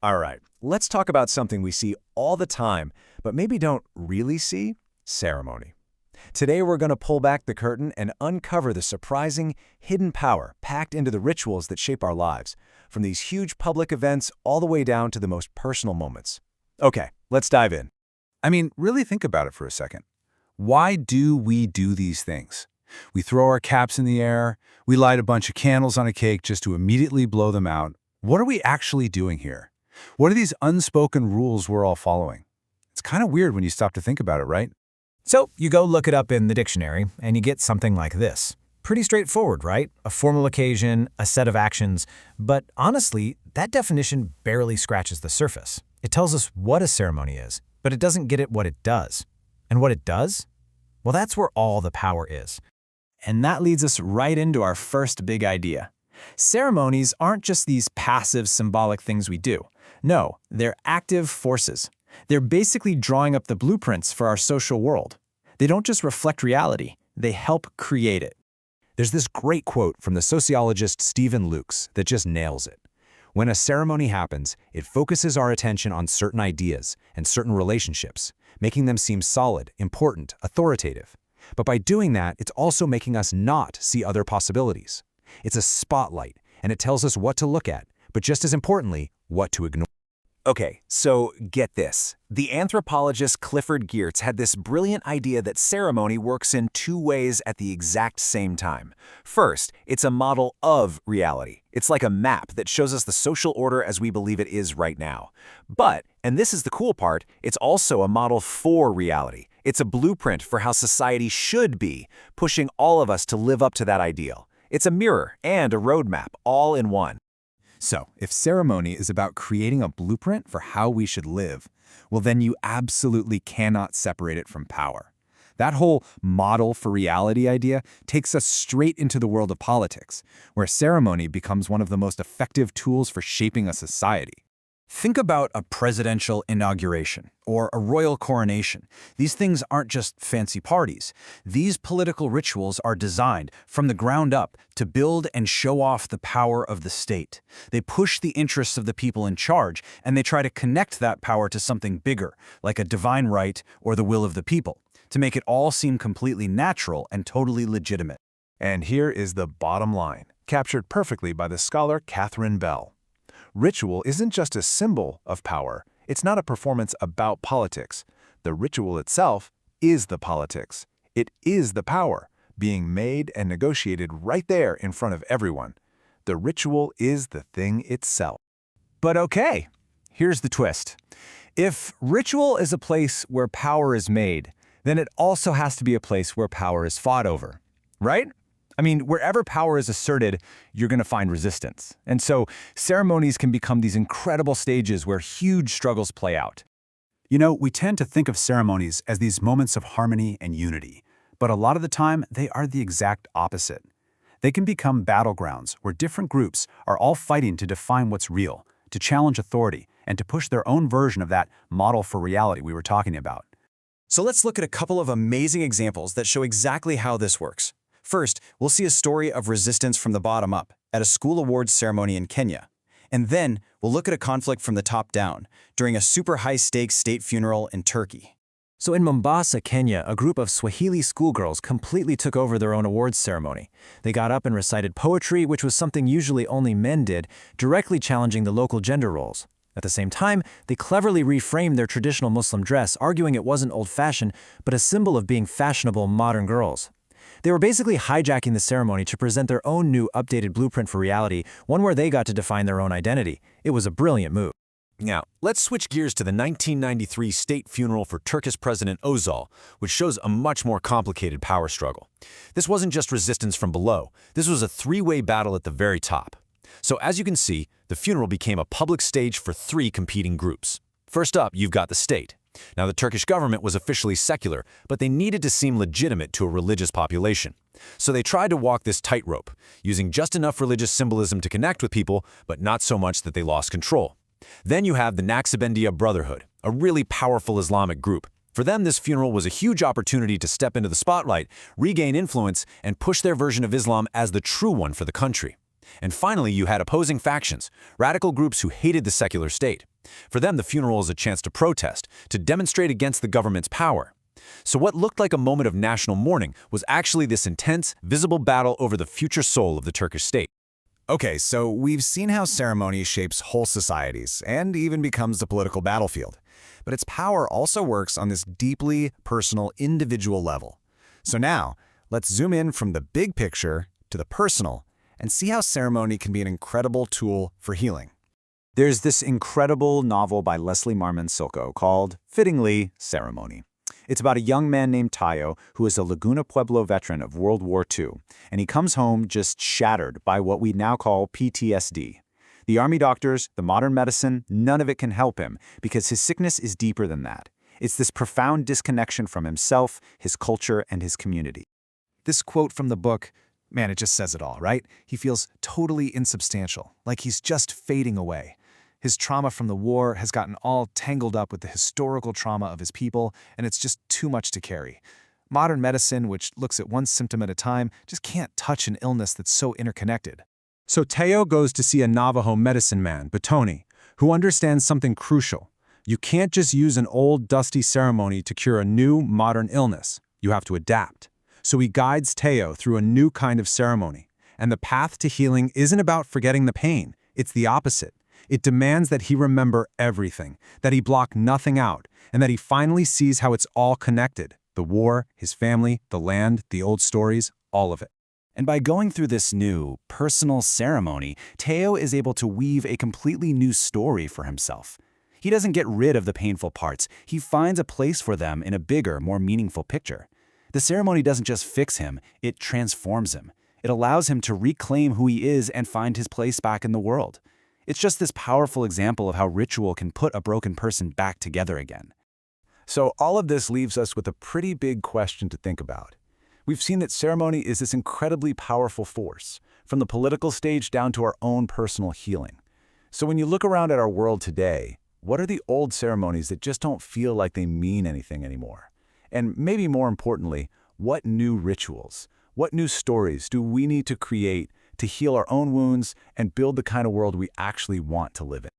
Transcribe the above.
All right, let's talk about something we see all the time, but maybe don't really see: ceremony. Today we're going to pull back the curtain and uncover the surprising, hidden power packed into the rituals that shape our lives, from these huge public events all the way down to the most personal moments. Okay, let's dive in. I mean, really think about it for a second. Why do we do these things? We throw our caps in the air, we light a bunch of candles on a cake just to immediately blow them out. What are we actually doing here? What are these unspoken rules we're all following? It's kind of weird when you stop to think about it, right? So you go look it up in the dictionary, and you get something like this. Pretty straightforward, right? A formal occasion, a set of actions. But honestly, that definition barely scratches the surface. It tells us what a ceremony is, but it doesn't get at what it does. And what it does? Well, that's where all the power is. And that leads us right into our first big idea. Ceremonies aren't just these passive, symbolic things we do. No, they're active forces. They're basically drawing up the blueprints for our social world. They don't just reflect reality, they help create it. There's this great quote from the sociologist Stephen Lukes that just nails it. When a ceremony happens, it focuses our attention on certain ideas and certain relationships, making them seem solid, important, authoritative. But by doing that, it's also making us not see other possibilities. It's a spotlight, and it tells us what to look at, but just as importantly, what to ignore. Okay, so get this. The anthropologist Clifford Geertz had this brilliant idea that ceremony works in two ways at the exact same time. First, it's a model of reality. It's like a map that shows us the social order as we believe it is right now. But, and this is the cool part, it's also a model for reality. It's a blueprint for how society should be, pushing all of us to live up to that ideal. It's a mirror and a roadmap all in one. So, if ceremony is about creating a blueprint for how we should live, well then you absolutely cannot separate it from power. That whole model for reality idea takes us straight into the world of politics, where ceremony becomes one of the most effective tools for shaping a society. Think about a presidential inauguration or a royal coronation. These things aren't just fancy parties. These political rituals are designed from the ground up to build and show off the power of the state. They push the interests of the people in charge, and they try to connect that power to something bigger, like a divine right or the will of the people, to make it all seem completely natural and totally legitimate. And here is the bottom line, captured perfectly by the scholar Catherine Bell. Ritual isn't just a symbol of power. It's not a performance about politics. The ritual itself is the politics. It is the power, being made and negotiated right there in front of everyone. The ritual is the thing itself. But okay, here's the twist. If ritual is a place where power is made, then it also has to be a place where power is fought over, right? I mean, wherever power is asserted, you're going to find resistance. And so ceremonies can become these incredible stages where huge struggles play out. You know, we tend to think of ceremonies as these moments of harmony and unity, but a lot of the time they are the exact opposite. They can become battlegrounds where different groups are all fighting to define what's real, to challenge authority, and to push their own version of that model for reality we were talking about. So let's look at a couple of amazing examples that show exactly how this works. First, we'll see a story of resistance from the bottom up at a school awards ceremony in Kenya. And then we'll look at a conflict from the top down during a super high-stakes state funeral in Turkey. So in Mombasa, Kenya, a group of Swahili schoolgirls completely took over their own awards ceremony. They got up and recited poetry, which was something usually only men did, directly challenging the local gender roles. At the same time, they cleverly reframed their traditional Muslim dress, arguing it wasn't old-fashioned, but a symbol of being fashionable modern girls. They were basically hijacking the ceremony to present their own new updated blueprint for reality, one where they got to define their own identity. It was a brilliant move. Now, let's switch gears to the 1993 state funeral for Turkish President Özal, which shows a much more complicated power struggle. This wasn't just resistance from below. This was a three-way battle at the very top. So as you can see, the funeral became a public stage for three competing groups. First up, you've got the state. Now, the Turkish government was officially secular, but they needed to seem legitimate to a religious population. So they tried to walk this tightrope, using just enough religious symbolism to connect with people, but not so much that they lost control. Then you have the Naqshbandiya Brotherhood, a really powerful Islamic group. For them, this funeral was a huge opportunity to step into the spotlight, regain influence, and push their version of Islam as the true one for the country. And finally, you had opposing factions, radical groups who hated the secular state. For them, the funeral is a chance to protest, to demonstrate against the government's power. So what looked like a moment of national mourning was actually this intense, visible battle over the future soul of the Turkish state. Okay, so we've seen how ceremony shapes whole societies and even becomes the political battlefield. But its power also works on this deeply personal, individual level. So now, let's zoom in from the big picture to the personal and see how ceremony can be an incredible tool for healing. There's this incredible novel by Leslie Marmon Silko called, fittingly, Ceremony. It's about a young man named Tayo who is a Laguna Pueblo veteran of World War II, and he comes home just shattered by what we now call PTSD. The army doctors, the modern medicine, none of it can help him because his sickness is deeper than that. It's this profound disconnection from himself, his culture, and his community. This quote from the book, man, it just says it all, right? He feels totally insubstantial, like he's just fading away. His trauma from the war has gotten all tangled up with the historical trauma of his people, and it's just too much to carry. Modern medicine, which looks at one symptom at a time, just can't touch an illness that's so interconnected. So Teo goes to see a Navajo medicine man, Batoni, who understands something crucial. You can't just use an old, dusty ceremony to cure a new, modern illness. You have to adapt. So he guides Teo through a new kind of ceremony. And the path to healing isn't about forgetting the pain. It's the opposite. It demands that he remember everything, that he block nothing out, and that he finally sees how it's all connected. The war, his family, the land, the old stories, all of it. And by going through this new, personal ceremony, Teo is able to weave a completely new story for himself. He doesn't get rid of the painful parts. He finds a place for them in a bigger, more meaningful picture. The ceremony doesn't just fix him, it transforms him. It allows him to reclaim who he is and find his place back in the world. It's just this powerful example of how ritual can put a broken person back together again. So all of this leaves us with a pretty big question to think about. We've seen that ceremony is this incredibly powerful force, from the political stage down to our own personal healing. So when you look around at our world today, what are the old ceremonies that just don't feel like they mean anything anymore? And maybe more importantly, what new rituals, what new stories do we need to create to heal our own wounds and build the kind of world we actually want to live in?